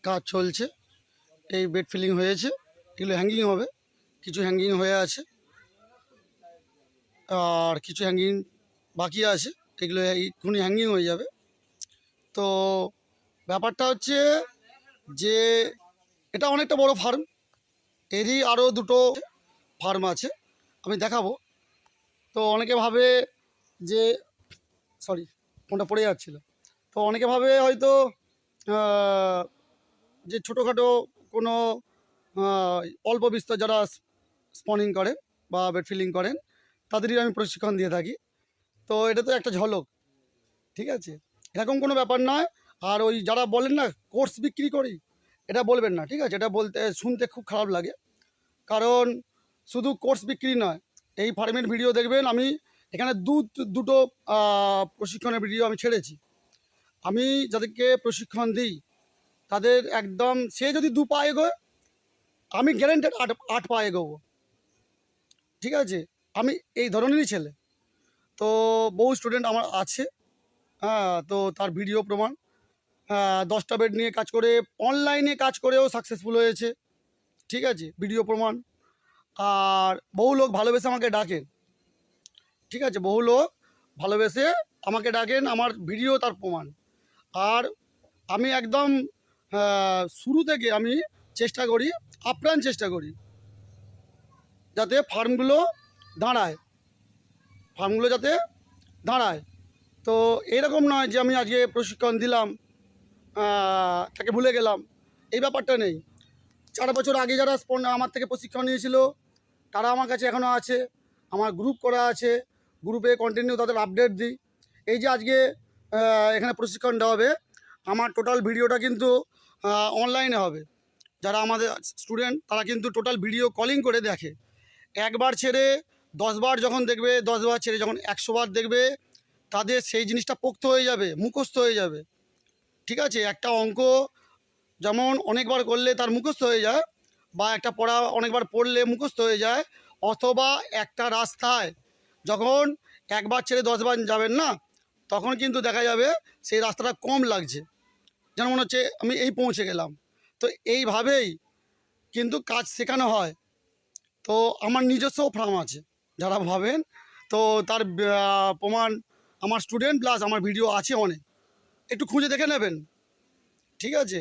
কাজ চলছে। এই বেড ফিলিং হয়েছে, এগুলো হ্যাঙ্গিং হবে, কিছু হ্যাঙ্গিং হয়ে আছে আর কিছু হ্যাঙ্গিং বাকি আছে, এগুলো এক্ষুনি হ্যাঙ্গিং হয়ে যাবে। তো ব্যাপারটা হচ্ছে যে এটা অনেকটা বড় ফার্ম, এরই আরও দুটো ফার্ম আছে, আমি দেখাবো। তো অনেকে ভাবে যে সরি ফোনটা পড়ে যাচ্ছিল। তো অনেকে ভাবে হয়তো যে ছোটোখাটো কোনো অল্প বিস্তর যারা স্পনিং করেন বা বেড ফিলিং করেন তাদেরই আমি প্রশিক্ষণ দিয়ে থাকি। তো এটা তো একটা ঝলক, ঠিক আছে, এরকম কোনো ব্যাপার নয়। আর ওই যারা বলেন না কোর্স বিক্রি করি, এটা বলবেন না, ঠিক আছে, এটা বলতে শুনতে খুব খারাপ লাগে। কারণ শুধু কোর্স বিক্রি নয়, এই ফার্মের ভিডিও দেখবেন, আমি এখানে দুটো প্রশিক্ষণের ভিডিও আমি ছেড়েছি। আমি যাদেরকে প্রশিক্ষণ দিই তাদের একদম সে যদি 2 পা এগোয়, আমি গ্যারেন্টেড 8 পা এগোবো, ঠিক আছে, আমি এই ধরনেরই ছেলে। তো বহু স্টুডেন্ট আমার আছে, হ্যাঁ, তো তার ভিডিও প্রমাণ, 10টা বেড নিয়ে কাজ করে অনলাইনে কাজ করেও সাকসেসফুল হয়েছে, ঠিক আছে, ভিডিও প্রমাণ। আর বহু লোক ভালোবেসে আমাকে ডাকেন, ঠিক আছে, বহু লোক ভালোবেসে আমাকে ডাকেন, আমার ভিডিও তার প্রমাণ। আর আমি একদম শুরু থেকে আমি চেষ্টা করি, আপ্রাণ চেষ্টা করি যাতে ফার্মগুলো যাতে দাঁড়ায়। তো এরকম নয় যে আমি আজকে প্রশিক্ষণ দিলাম তাকে ভুলে গেলাম, এই ব্যাপারটা নেই। 4 বছর আগে যারা আমার থেকে প্রশিক্ষণ নিয়েছিল তারা আমার কাছে এখনও আছে, আমার গ্রুপ করা আছে, গ্রুপে কন্টিনিউ তাদের আপডেট দিই। এই যে আজকে এখানে প্রশিক্ষণ দেওয়া হবে, আমার টোটাল ভিডিওটা কিন্তু অনলাইনে হবে। যারা আমাদের স্টুডেন্ট তারা কিন্তু টোটাল ভিডিও কলিং করে দেখে, একবার ছেড়ে 10 বার যখন দেখবে, 10 বার ছেড়ে যখন 100 বার দেখবে, তাদের সেই জিনিসটা পোক্ত হয়ে যাবে, মুখস্থ হয়ে যাবে, ঠিক আছে। একটা অঙ্ক যেমন অনেকবার করলে তার মুখস্থ হয়ে যায়, বা একটা পড়া অনেকবার পড়লে মুখস্থ হয়ে যায়, অথবা একটা রাস্তায় যখন একবার ছেড়ে 10 বার যাবেন না, তখন কিন্তু দেখা যাবে সেই রাস্তাটা কম লাগছে, যেন মনে হচ্ছে আমি এই পৌঁছে গেলাম। তো এইভাবেই কিন্তু কাজ শেখানো হয়। তো আমার নিজস্ব ফার্ম আছে, যারা ভাবেন তো তার প্রমাণ আমার স্টুডেন্ট প্লাস আমার ভিডিও আছে অনেক, একটু খুঁজে দেখে নেবেন, ঠিক আছে।